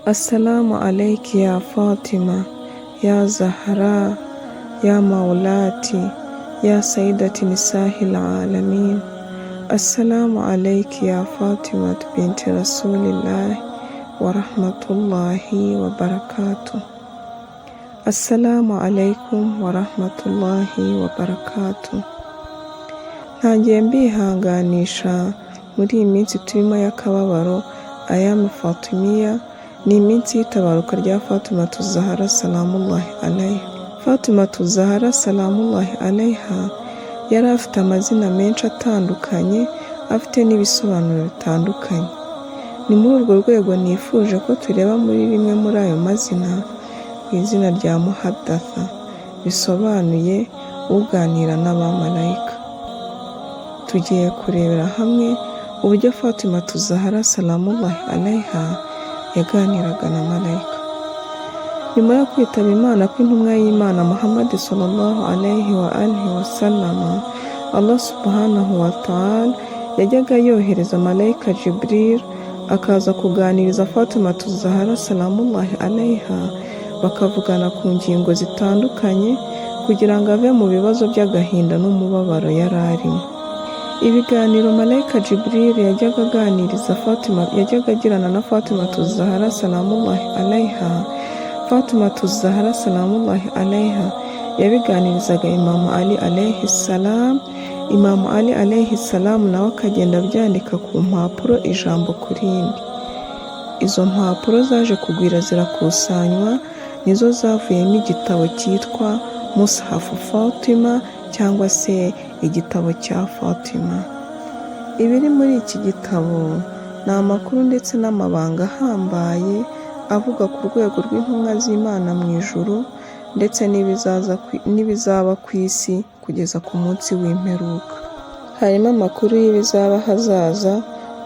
Assalamu alayki ya Fatima, ya Zahra, ya Maulati, ya Sayyidati Nisahil Alamin. Assalamu alayki ya Fatima binti Rasulillah wa rahmatullahi wa barakatuh. Assalamu alaykum wa rahmatullahi wa barakatuh. Ntangiye mbihanganisha muri iyi minsi turimo y'akababaro ayami Fatimiya, ni iminsi y'itabaruka rya Fatimatu Zahra salamullahi alayha. Fatimatu Zahra salamullahi alayha yari afite amazina menshi atandukanye, afite n'ibisobanuro bitandukanye. Ni muri urwo rwego nifuje ko tureba muri rimwe muri ayo mazina ku izina rya Muhaddatha, bisobanuye uganira n'abamarayika. Tugiye kurebera hamwe uburyo Fatimatu Zahra salamullahi alayha yaganiraga na marayika. Nyuma yo kwitaba Imana kw'intumwa y'Imana Muhammad sallallahu alayhi wa alihi wa sallama, Allah subhanahu wa ta'ala yajyaga yohereza marayika Jibril akaza kuganiriza Fatimatu Zahra salamullahi alayha, bakavugana ku ngingo zitandukanye kugira ngo ave mu bibazo by'agahinda n'umubabaro yari arimo. Ibiganiro marayika Jibril yajyaga agirana na Fatimatu Zahra salamullahi alayha, Fatimatu Zahra salamullahi alayha yabiganirizaga Imamu Ali alayhi salam. Imamu Ali alayhi salam nawe akagenda abyandika ku mpapuro ijambo ku rindi. Izo mpapuro zaje kugwira zirakusanywa, nizo zavuyemo igitabo cyitwa Mushafu Fatima cyangwa se igitabo cya Fatima. Ibiri muri iki gitabo ni amakuru ndetse n'amabanga ahambaye avuga ku rwego rw'intumwa z'Imana mu ijuru ndetse n'ibizaba ku isi kugeza ku munsi w'imperuka. Harimo amakuru y'ibizaba hazaza,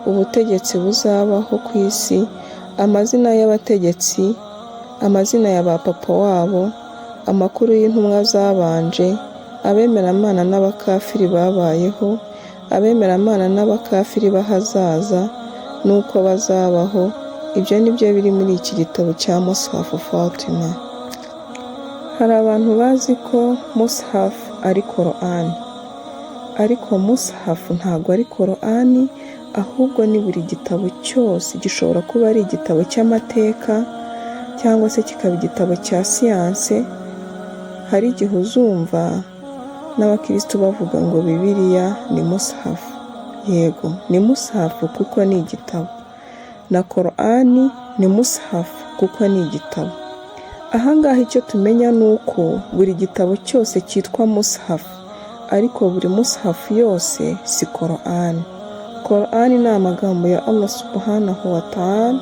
ubutegetsi buzabaho ku isi, amazina y'abategetsi, amazina ya ba papa wabo, amakuru y'intumwa zabanje, abemeramana n'abakafiri babayeho, abemeramana n'abakafiri bahazaza n'uko bazabaho. Ibyo nibyo biri muri iki gitabo cya Mushafu Fatima. Hari abantu bazi ko Mushafu ari Korani, ariko Mushafu ntabwo ari Korani, ahubwo ni buri gitabo cyose. Gishobora kuba ari igitabo cy'amateka cyangwa se kikaba igitabo cya siyanse. Hari igihe uzumva n'abakristo bavuga ngo Bibiliya ni Mushafu. Yego, ni Mushafu kuko ni igitabo, na Korani ni Mushafu kuko ni igitabo. Ahangaha icyo tumenya ni uko buri gitabo cyose cyitwa Mushafu, ariko buri Mushafu yose si Korani. Korani ni amagambo ya Allah subhanahu wa ta'ala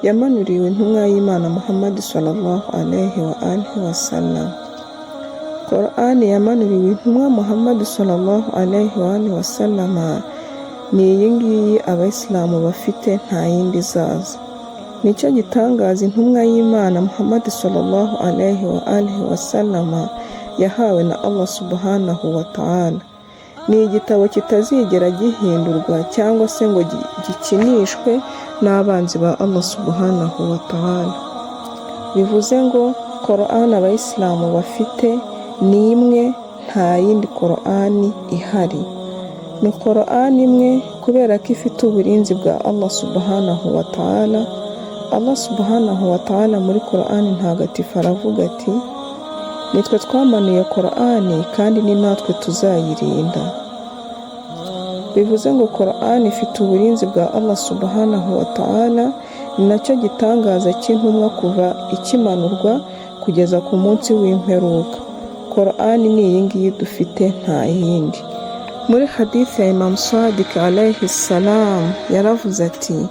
yamanuriwe intumwa y'Imana Muhammad sallallahu alayhi wa alihi wa sallam. Korani yamanuriwe intumwa Muhammad sallallahu alayhi wa alihi wa sallama ni iyi ngiyi abayisilamu bafite, nta yindi izaza. Nicyo gitangaza intumwa y'Imana Muhammad sallallahu alayhi wa alihi wa sallama yahawe na Allah subhanahu wa ta'ala. Ni igitabo kitazigera gihindurwa cyangwa se ngo gikinishwe n'abanzi ba Allah subhanahu wa ta'ala. Bivuze ngo Korani abayisilamu bafite ni imwe, nta yindi Korani ihari. Ni Korani imwe kubera ko ifite uburinzi bwa Allah subhanahu wa ta'ala. Allah subhanahu wa ta'ala muri Korani ntagatifu aravuga ati, nitwe twamanuye Korani kandi ni natwe tuzayirinda. Bivuze ngo Korani ifite uburinzi bwa Allah subhanahu wa ta'ala. Ni nacyo gitangaza cy'intumwa kuva ikimanurwa kugeza ku munsi w'imperuka. Korani ni iyi ngiyi dufite, nta yindi. Muri hadithi ya Imam Sadiq alayhi salam yaravuze ati,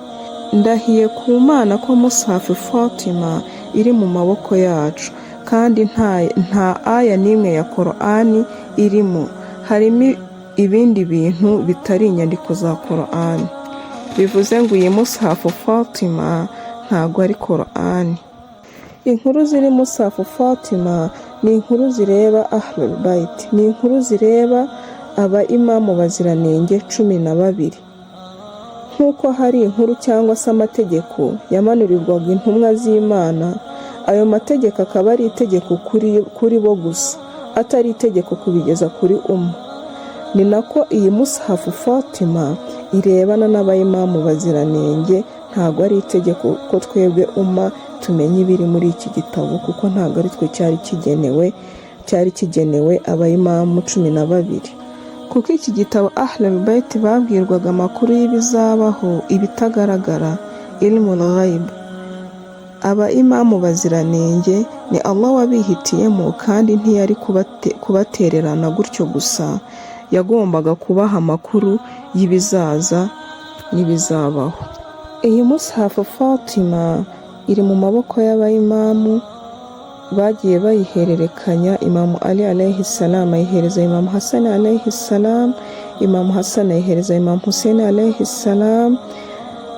ndahiye ku Mana ko Mushafu Fatima iri mu maboko yacu, kandi nta aya n'imwe ya Korani irimo. Harimo ibindi bintu bitari inyandiko za Korani. Bivuze ngo iyi Mushafu Fatima ntabwo ari Korani. Inkuru ziri Mushafu Fatima ni inkuru zireba Ahlul Bait, ni inkuru zireba aba imamu baziranenge 12. nk'uko hari inkuru cyangwa se amategeko yamanurirwaga intumwa z'Imana, ayo mategeko akaba ari itegeko kuri bo gusa, atari itegeko kubigeza kuri ni nako iyi Mushafu Fatima irebana n'abayimamu baziranenge. Ntabwo ari itegeko ko twebwe tumenye ibiri muri iki gitabo, kuko ntabwo ari twe cyari kigenewe abayimamu 12, kuko iki gitabo Ahlul Bayt babwirwaga amakuru y'ibizabaho, ibitagaragara, ilmul ghaib. Abayimamu baziranenge ni Allah wabihitiyemo, kandi ntiyari kubatererana gutyo gusa, yagombaga kubaha amakuru y'ibizaza n'ibizabaho. Iyi Mushafu Fatima iri mu maboko y'abayimamu bagiye bayihererekanya. Imamu Ali alayhi salam ayihereza Imamu Hassan alayhi salam, Imamu Hassan ayihereza Imamu Hussein alayhi salam.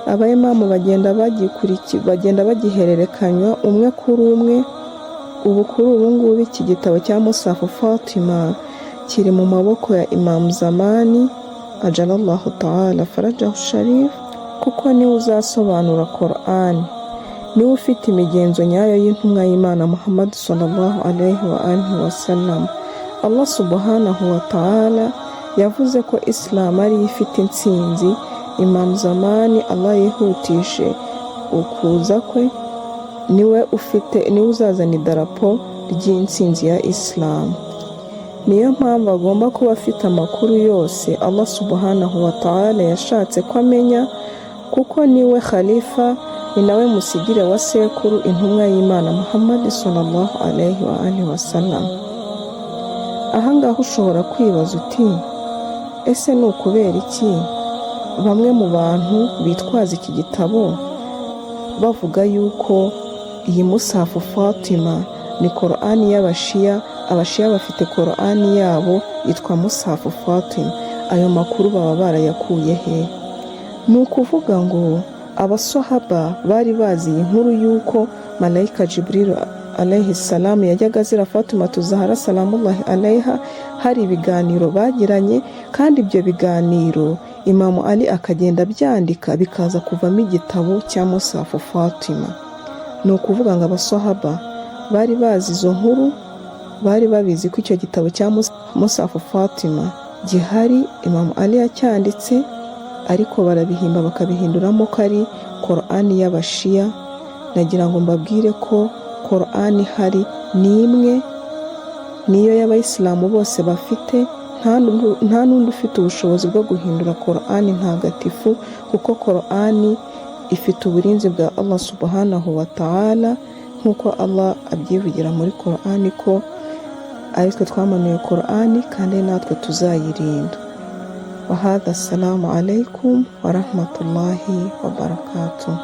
Abayimamu bagenda bagihererekanywa umwe kuri umwe. Ubu kuri ubu ngubu iki gitabo cya Mushafu Fatima kiri mu maboko ya Imam Zamani ajalallahu ta'ala farajahu sharif, kuko niwe uzasobanura Qur'an, niwe ufite imigenzo nyayo y'intumwa y'Imana Muhammad sallallahu alaihi wa alihi wasallam. Allah subhanahu wa ta'ala yavuze ko Islam ari ifite intsinzi. Imam Zamani Allah yihutishe ukuza kwe, niwe uzazana idarapo ry'intsinzi ya Islam. Niyo mpamvu agomba kuba afite amakuru yose Allah subhanahu wa ta'ala yashatse ko amenya, kuko niwe khalifa, ni nawe musigire wa sekuru intumwa y'Imana Muhammad sallallahu alaihi wa alihi wasallam. Ahangaho ushobora kwibaza uti, ese ni ukubera iki bamwe mu bantu bitwaza iki gitabo bavuga yuko iyi Mushafu Fatima ni Qur'an y'Abashiya? Abashiya bafite Qur'an yabo yitwa Mushafu Fatima. Ayo makuru baba barayakuye he? Ni ukuvuga ngo abasahaba bari bazi inkuru yuko Malaika Jibril alayhi salam yajyaga azira Fatima Zahra salamullahi alayha. Hari ibiganiro bagiranye, kandi ibyo biganiro Imamu Ali akagenda byandika bikaza kuvamo igitabo cya Mushafu Fatima. Ni ukuvuga ngo abasahaba bari bazi izo nkuru, bari babizi ko icyo gitabo cya Mushafu Fatima gihari, Imamu Ali yacyanditse, ariko barabihimba bakabihinduramo ko ari Qur'an y'Abashiya. Nagira ngo mbabwire ko Qur'an ihari ni imwe, niyo y'Abayisilamu bose bafite. Nta n'undi ufite ubushobozi bwo guhindura Qur'an ntagatifu, kuko Qur'an ifite uburinzi bwa Allah subhanahu wa ta'ala, nk'uko Allah abyivugira muri Qur'an ko ari twe twamanuye Qur'an, kandi natwe tuzayirinda. Wa hadha assalamu alaikum wa rahmatullahi wa barakatuh.